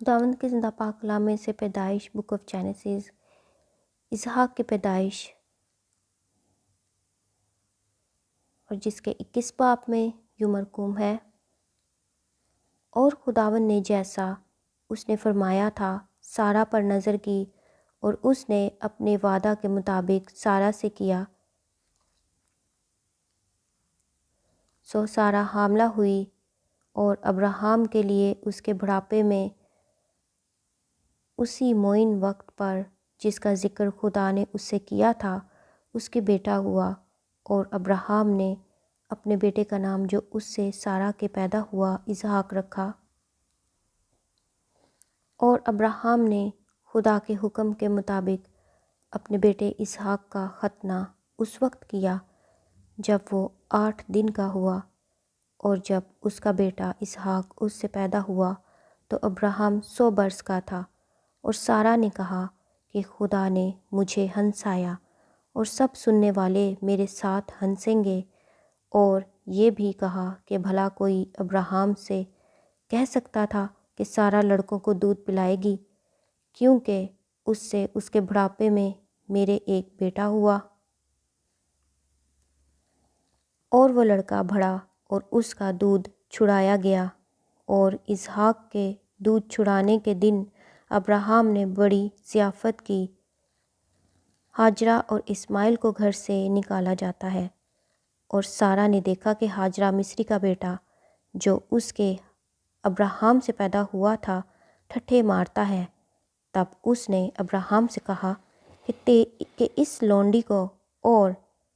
خداوند کے زندہ پاک کلام میں سے پیدائش بک آف جینیسس، اسحاق کی پیدائش، اور جس کے 21 باب میں یوں مرقوم ہے، اور خداوند نے جیسا اس نے فرمایا تھا سارہ پر نظر کی، اور اس نے اپنے وعدہ کے مطابق سارہ سے کیا، سو سارہ حاملہ ہوئی، اور ابراہیم کے لیے اس کے بڑھاپے میں اسی معین وقت پر جس کا ذکر خدا نے اس سے کیا تھا اس کے بیٹا ہوا، اور ابراہیم نے اپنے بیٹے کا نام جو اس سے سارہ کے پیدا ہوا اسحاق رکھا۔ اور ابراہیم نے خدا کے حکم کے مطابق اپنے بیٹے اسحاق کا ختنہ اس وقت کیا جب وہ 8 دن کا ہوا، اور جب اس کا بیٹا اسحاق اس سے پیدا ہوا تو ابراہیم 100 برس کا تھا، اور سارہ نے کہا کہ خدا نے مجھے ہنسایا، اور سب سننے والے میرے ساتھ ہنسیں گے، اور یہ بھی کہا کہ بھلا کوئی ابراہیم سے کہہ سکتا تھا کہ سارہ لڑکوں کو دودھ پلائے گی، کیونکہ اس سے اس کے بڑھاپے میں میرے ایک بیٹا ہوا۔ اور وہ لڑکا بڑھا اور اس کا دودھ چھڑایا گیا، اور اسحاق کے دودھ چھڑانے کے دن ابراہیم نے بڑی ضیافت کی۔ ہاجرہ اور اسماعیل کو گھر سے نکالا جاتا ہے، اور سارہ نے دیکھا کہ ہاجرہ مصری کا بیٹا جو اس کے ابراہیم سے پیدا ہوا تھا ٹھٹھے مارتا ہے۔ تب اس نے ابراہیم سے کہا کہ اس لونڈی کو اور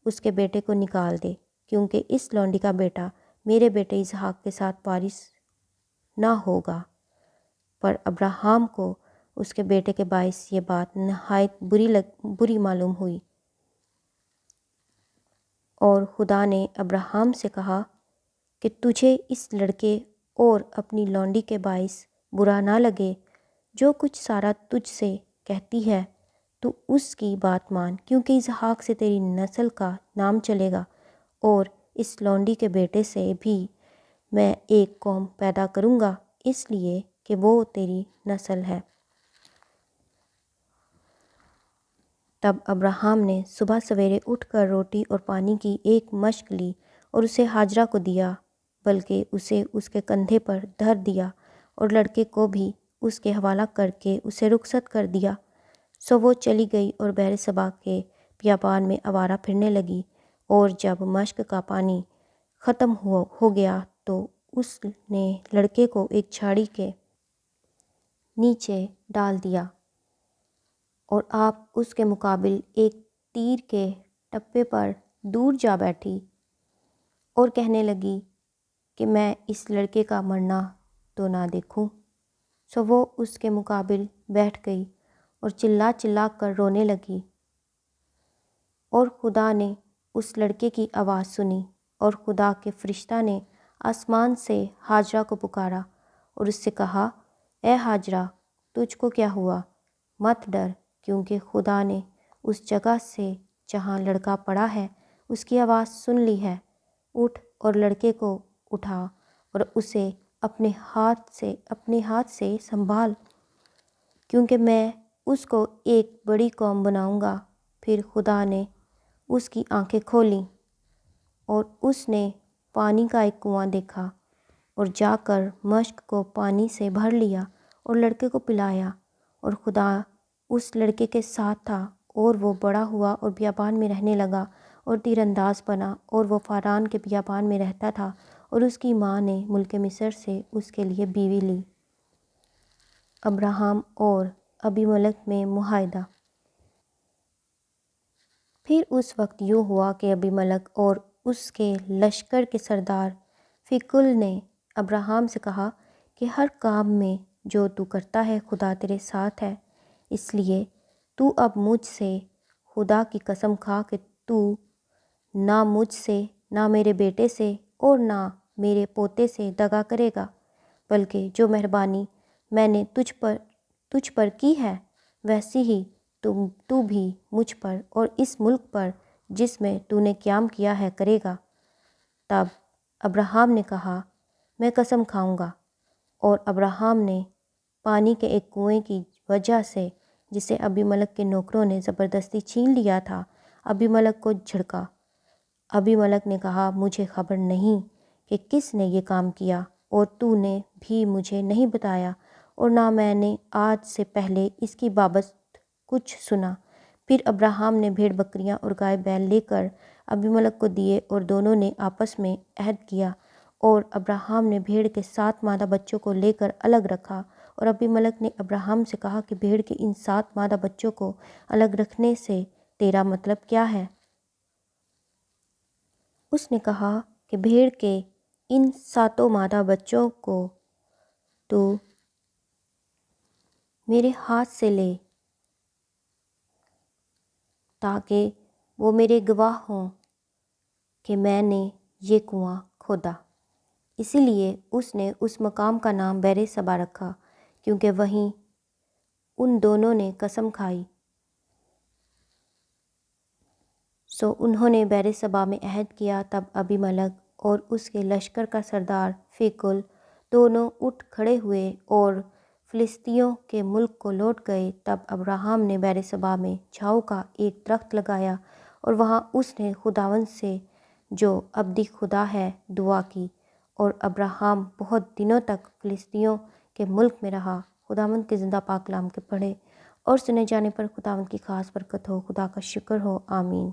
اس کے بیٹے کو نکال دے، کیونکہ اس لونڈی کا بیٹا میرے بیٹے اسحاق کے ساتھ وارث نہ ہوگا۔ پر ابراہیم کو اس کے بیٹے کے باعث یہ بات نہایت بری معلوم ہوئی، اور خدا نے ابراہیم سے کہا کہ تجھے اس لڑکے اور اپنی لونڈی کے باعث برا نہ لگے، جو کچھ سارہ تجھ سے کہتی ہے تو اس کی بات مان، کیونکہ اسحاق سے تیری نسل کا نام چلے گا، اور اس لونڈی کے بیٹے سے بھی میں ایک قوم پیدا کروں گا، اس لیے کہ وہ تیری نسل ہے۔ تب ابراہیم نے صبح سویرے اٹھ کر روٹی اور پانی کی ایک مشک لی اور اسے ہاجرہ کو دیا، بلکہ اسے اس کے کندھے پر دھر دیا، اور لڑکے کو بھی اس کے حوالہ کر کے اسے رخصت کر دیا۔ سو وہ چلی گئی اور بحر صبا کے بیابان میں آوارہ پھرنے لگی، اور جب مشک کا پانی ختم ہو گیا تو اس نے لڑکے کو ایک جھاڑی کے نیچے ڈال دیا، اور آپ اس کے مقابل ایک تیر کے ٹپے پر دور جا بیٹھی، اور کہنے لگی کہ میں اس لڑکے کا مرنا تو نہ دیکھوں۔ سو وہ اس کے مقابل بیٹھ گئی اور چلا چلا کر رونے لگی، اور خدا نے اس لڑکے کی آواز سنی، اور خدا کے فرشتہ نے آسمان سے ہاجرہ کو پکارا اور اس سے کہا، اے ہاجرہ، تجھ کو کیا ہوا؟ مت ڈر، کیونکہ خدا نے اس جگہ سے جہاں لڑکا پڑا ہے اس کی آواز سن لی ہے۔ اٹھ اور لڑکے کو اٹھا اور اسے اپنے ہاتھ سے سنبھال، کیونکہ میں اس کو ایک بڑی قوم بناؤں گا۔ پھر خدا نے اس کی آنکھیں کھولیں، اور اس نے پانی کا ایک کنواں دیکھا، اور جا کر مشک کو پانی سے بھر لیا اور لڑکے کو پلایا، اور خدا اس لڑکے کے ساتھ تھا، اور وہ بڑا ہوا اور بیابان میں رہنے لگا اور تیر انداز بنا، اور وہ فاران کے بیابان میں رہتا تھا، اور اس کی ماں نے ملک مصر سے اس کے لیے بیوی لی۔ ابراہیم اور ابی ملک میں معاہدہ۔ پھر اس وقت یوں ہوا کہ ابی ملک اور اس کے لشکر کے سردار فکول نے ابراہیم سے کہا کہ ہر کام میں جو تو کرتا ہے خدا تیرے ساتھ ہے، اس لیے تو اب مجھ سے خدا کی قسم کھا کہ تو نہ مجھ سے، نہ میرے بیٹے سے، اور نہ میرے پوتے سے دغا کرے گا، بلکہ جو مہربانی میں نے تجھ پر کی ہے ویسی ہی تو بھی مجھ پر اور اس ملک پر جس میں تو نے قیام کیا ہے کرے گا۔ تب ابراہیم نے کہا، میں قسم کھاؤں گا، اور ابراہیم نے پانی کے ایک کنویں کی وجہ سے جسے ابی ملک کے نوکروں نے زبردستی چھین لیا تھا ابی ملک کو جھڑکا۔ ابی ملک نے کہا، مجھے خبر نہیں کہ کس نے یہ کام کیا، اور تو نے بھی مجھے نہیں بتایا، اور نہ میں نے آج سے پہلے اس کی بابت کچھ سنا۔ پھر ابراہیم نے بھیڑ بکریاں اور گائے بیل لے کر ابی ملک کو دیے، اور دونوں نے آپس میں عہد کیا، اور ابراہیم نے بھیڑ کے 7 مادہ بچوں کو لے کر الگ رکھا، اور ابی ملک نے ابراہیم سے کہا کہ بھیڑ کے ان 7 مادہ بچوں کو الگ رکھنے سے تیرا مطلب کیا ہے؟ اس نے کہا کہ بھیڑ کے ان 7 مادہ بچوں کو تو میرے ہاتھ سے لے تاکہ وہ میرے گواہ ہوں کہ میں نے یہ کنواں کھودا۔ اسی لیے اس نے اس مقام کا نام بئر صبا رکھا، کیونکہ وہیں ان دونوں نے قسم کھائی۔ سو انہوں نے بئر صبا میں عہد کیا۔ تب ابی ملک اور اس کے لشکر کا سردار فیکل دونوں اٹھ کھڑے ہوئے اور فلسطینیوں کے ملک کو لوٹ گئے۔ تب ابراہیم نے بئر صبا میں جھاؤ کا ایک درخت لگایا، اور وہاں اس نے خداوند سے جو ابدی خدا ہے دعا کی، اور ابراہیم بہت دنوں تک فلسطینیوں کے ملک میں رہا۔ خداوند کے زندہ پاک کلام کے پڑھے اور سنے جانے پر خداوند کی خاص برکت ہو۔ خدا کا شکر ہو، آمین۔